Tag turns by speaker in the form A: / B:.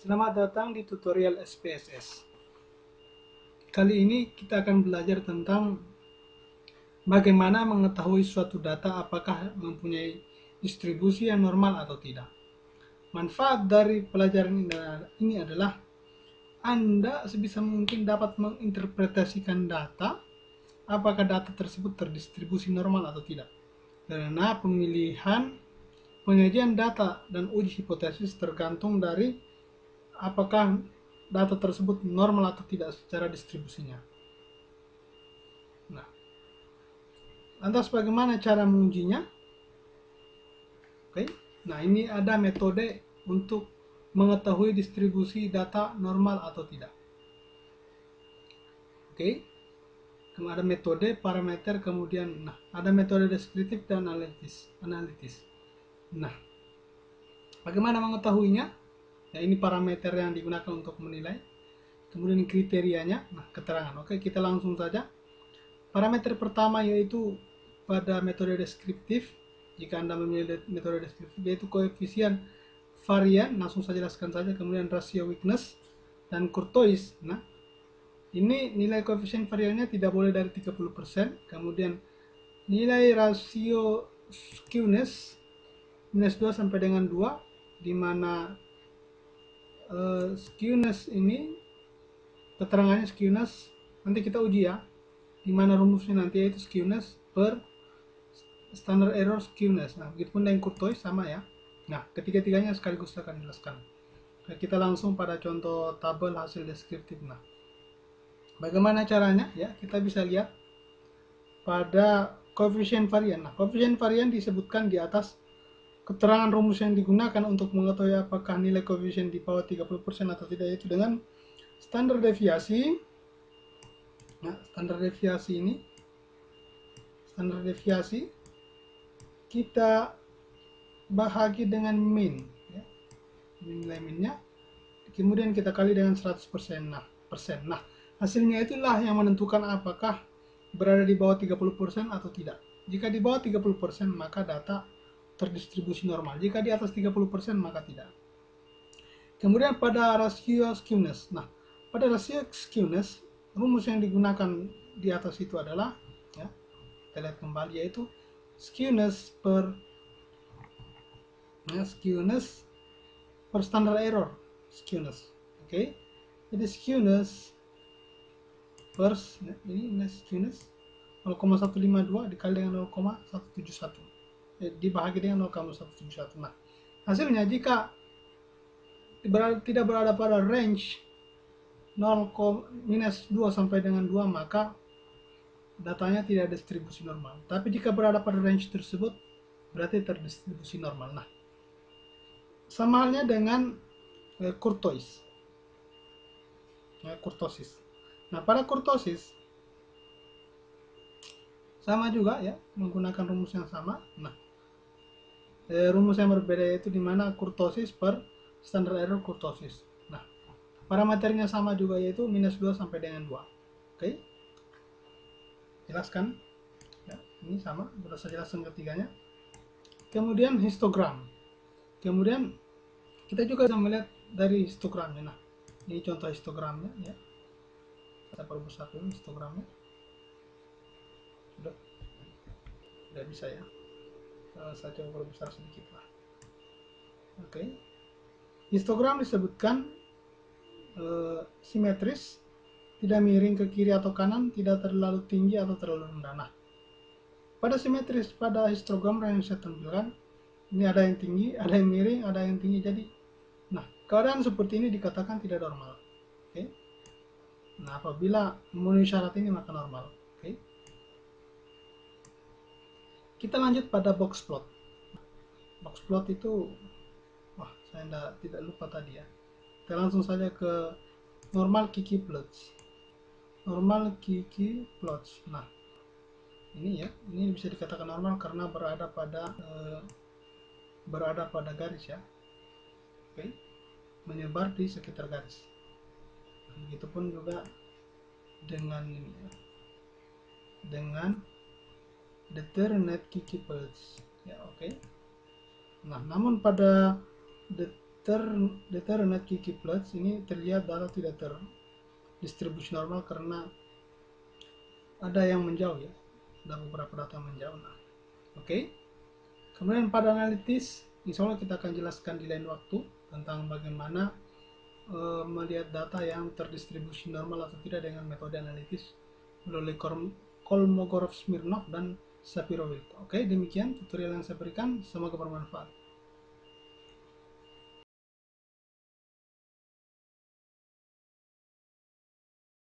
A: Selamat datang di tutorial SPSS. Kali ini kita akan belajar tentang bagaimana mengetahui suatu data apakah mempunyai distribusi yang normal atau tidak. Manfaat dari pelajaran ini adalah Anda sebisa mungkin dapat menginterpretasikan data apakah data tersebut terdistribusi normal atau tidak. Karena penyajian data dan uji hipotesis tergantung dari apakah data tersebut normal atau tidak secara distribusinya. Nah, lantas bagaimana cara mengujinya? Oke. Nah, ini ada metode untuk mengetahui distribusi data normal atau tidak. Oke. Ada metode, parameter, kemudian ada metode deskriptif dan analitis. Nah, bagaimana mengetahuinya? Nah, ini parameter yang digunakan untuk menilai. Kemudian kriterianya, keterangan. Oke, kita langsung saja. Parameter pertama yaitu pada metode deskriptif. Jika Anda memilih metode deskriptif, yaitu koefisien varian, langsung saja jelaskan saja. Kemudian rasio weakness dan kurtois. Nah, ini nilai koefisien variannya tidak boleh dari 30%. Kemudian nilai rasio skewness minus 2 sampai dengan 2, di mana skewness ini keterangannya skewness nanti kita uji ya, di mana rumusnya nanti yaitu skewness per standard error skewness. Nah, begitupun dengan kurtois sama ya. Nah, ketiga-tiganya sekaligus akan jelaskan. Nah, kita langsung pada contoh tabel hasil deskriptif. Nah, bagaimana caranya? Ya, kita bisa lihat pada koefisien varian. Nah, koefisien varian disebutkan di atas keterangan rumus yang digunakan untuk mengetahui apakah nilai koefisien di bawah 30% atau tidak, yaitu dengan standar deviasi. Nah, standar deviasi kita bahagi dengan min, ya. Nilai minnya, kemudian kita kali dengan 100%. Nah, hasilnya itulah yang menentukan apakah berada di bawah 30% atau tidak. Jika di bawah 30%, maka data terdistribusi normal. Jika di atas 30%, maka tidak. Kemudian pada rasio skewness. Nah, pada rasio skewness, rumus yang digunakan di atas itu adalah, ya, kita lihat kembali, yaitu skewness per standard error skewness. Oke. Jadi skewness per ini skewness 0,152 dikali dengan 0,171 dibagi dengan 0,171. Nah, hasilnya jika tidak berada pada range minus 2 sampai dengan 2, maka datanya tidak distribusi normal. Tapi jika berada pada range tersebut, berarti terdistribusi normal. Nah, sama halnya dengan kurtosis. Nah, pada kurtosis sama juga ya, menggunakan rumus yang sama. Nah, rumus yang berbeda yaitu dimana kurtosis per standard error kurtosis. Nah, parameternya sama juga, yaitu minus 2 sampai dengan 2. Oke, jelaskan ya, ini sama, sudah saya jelaskan ketiganya. Kemudian histogram. Kemudian kita juga bisa melihat dari histogramnya. Nah, ini contoh histogramnya ya. Kita perbesar dulu histogramnya. Sudah bisa ya. Saya coba perbesar sedikit lah. Oke. Histogram disebutkan simetris, tidak miring ke kiri atau kanan, tidak terlalu tinggi atau terlalu rendah. Nah, pada simetris, pada histogram yang saya tampilkan, ini ada yang tinggi, ada yang miring, ada yang tinggi. Jadi, nah, keadaan seperti ini dikatakan tidak normal. Oke. Nah, apabila memenuhi syarat ini maka normal. Oke. Kita lanjut pada box plot. Box plot itu, saya tidak lupa tadi ya. Kita langsung saja ke normal Kiki plots. Normal Kiki plots. Nah, ini ya, ini bisa dikatakan normal karena berada pada garis ya. Oke. Menyebar di sekitar garis. Begitupun juga dengan ini ya, dengan determinate Kiki plots ya. Oke. Nah, namun pada determinate key plots ini terlihat data tidak terdistribusi normal karena ada yang menjauh ya, ada beberapa data yang menjauh. Nah, oke. Kemudian pada analitis, insya Allah kita akan jelaskan di lain waktu tentang bagaimana melihat data yang terdistribusi normal atau tidak dengan metode analitis melalui Kolmogorov-Smirnov dan Shapiro-Wilk. Oke, demikian tutorial yang saya berikan, semoga bermanfaat.